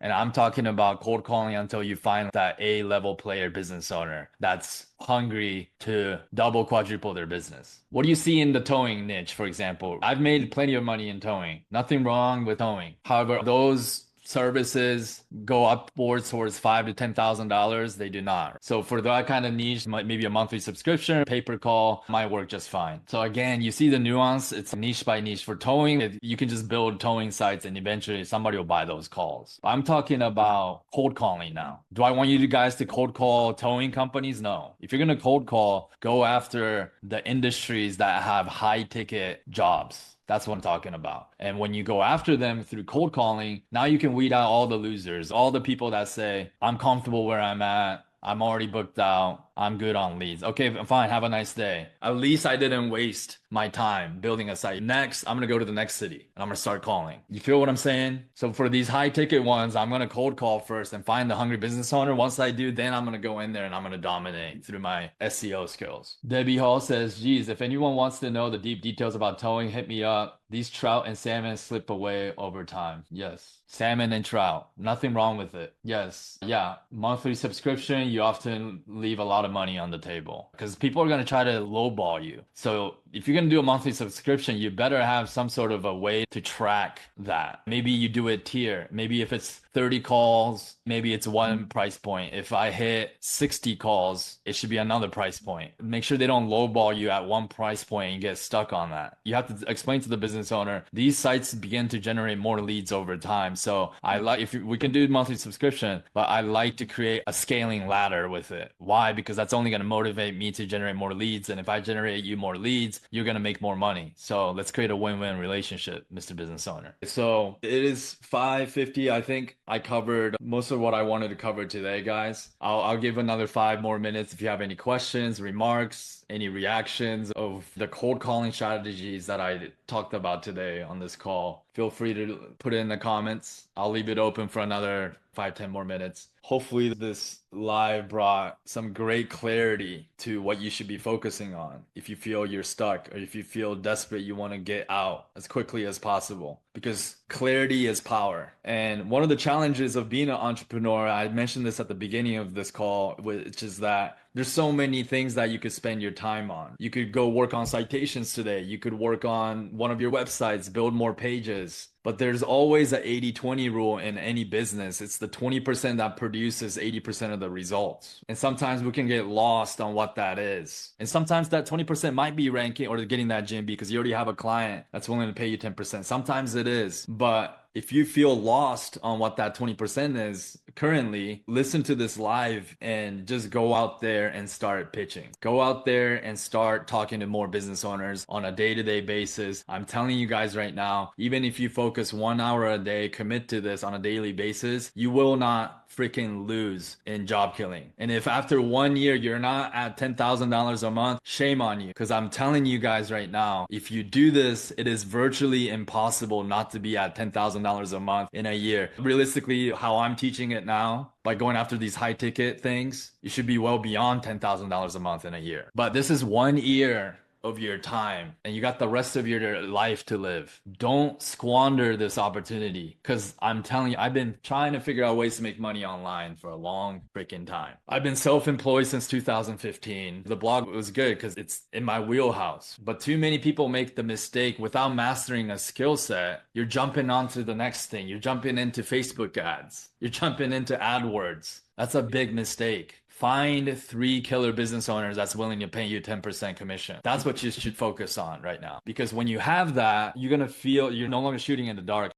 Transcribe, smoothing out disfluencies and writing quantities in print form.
And I'm talking about cold calling until you find that A-level player business owner that's hungry to double, quadruple their business. What do you see in the towing niche, for example? I've made plenty of money in towing. Nothing wrong with towing. However, those services go upwards towards $5,000 to $10,000, they do not. So for that kind of niche, maybe a monthly subscription, pay per call might work just fine. So again, you see the nuance. It's niche by niche. For towing, you can just build towing sites and eventually somebody will buy those calls. I'm talking about cold calling now. Do I want you guys to cold call towing companies? No. If you're going to cold call, go after the industries that have high ticket jobs. That's what I'm talking about. And when you go after them through cold calling, now you can weed out all the losers, all the people that say, I'm comfortable where I'm at. I'm already booked out. I'm good on leads. Okay, fine. Have a nice day. At least I didn't waste my time building a site. Next, I'm going to go to the next city and I'm going to start calling. You feel what I'm saying? So for these high ticket ones, I'm going to cold call first and find the hungry business owner. Once I do, then I'm going to go in there and I'm going to dominate through my SEO skills. Debbie Hall says, geez, if anyone wants to know the deep details about towing, hit me up. These trout and salmon slip away over time. Yes. Salmon and trout. Nothing wrong with it. Yes. Yeah. Monthly subscription, you often leave a lot of money on the table because people are going to try to lowball you. So if you're going to do a monthly subscription, you better have some sort of a way to track that. Maybe you do it tier. Maybe if it's 30 calls, maybe it's one price point. If I hit 60 calls, it should be another price point. Make sure they don't lowball you at one price point and get stuck on that. You have to explain to the business owner, these sites begin to generate more leads over time. So if we can do monthly subscription, but I like to create a scaling ladder with it. Why? Because that's only going to motivate me to generate more leads. And if I generate you more leads, you're going to make more money. So let's create a win-win relationship, Mr. Business Owner. So it is 5:50. I think I covered most of what I wanted to cover today, guys. I'll give another 5 more minutes if you have any questions, remarks, any reactions of the cold calling strategies that I talked about today on this call. Feel free to put it in the comments. I'll leave it open for another 5-10 more minutes. Hopefully this live brought some great clarity to what you should be focusing on if you feel you're stuck or if you feel desperate, you want to get out as quickly as possible, because clarity is power. And one of the challenges of being an entrepreneur, I mentioned this at the beginning of this call, which is that there's so many things that you could spend your time on. You could go work on citations today. You could work on one of your websites, build more pages. But there's always an 80-20 rule in any business. It's the 20% that produces 80% of the results. And sometimes we can get lost on what that is. And sometimes that 20% might be ranking or getting that GMB because you already have a client that's willing to pay you 10%. Sometimes it is. But if you feel lost on what that 20% is currently, listen to this live and just go out there and start pitching. Go out there and start talking to more business owners on a day-to-day basis. I'm telling you guys right now, even if you focus 1 hour a day, commit to this on a daily basis, you will not freaking lose in job killing. And if after 1 year you're not at $10,000 a month, shame on you. Because I'm telling you guys right now, if you do this, it is virtually impossible not to be at $10,000 a month in a year. Realistically, how I'm teaching it now, by going after these high ticket things, you should be well beyond $10,000 a month in a year. But this is 1 year of your time and you got the rest of your life to live. Don't squander this opportunity, because I'm telling you, I've been trying to figure out ways to make money online for a long freaking time. I've been self-employed since 2015. The blog was good because it's in my wheelhouse, but too many people make the mistake without mastering a skill set. You're jumping onto the next thing. You're jumping into Facebook ads. You're jumping into AdWords. That's a big mistake. Find 3 killer business owners that's willing to pay you 10% commission. That's what you should focus on right now. Because when you have that, you're going to feel you're no longer shooting in the dark.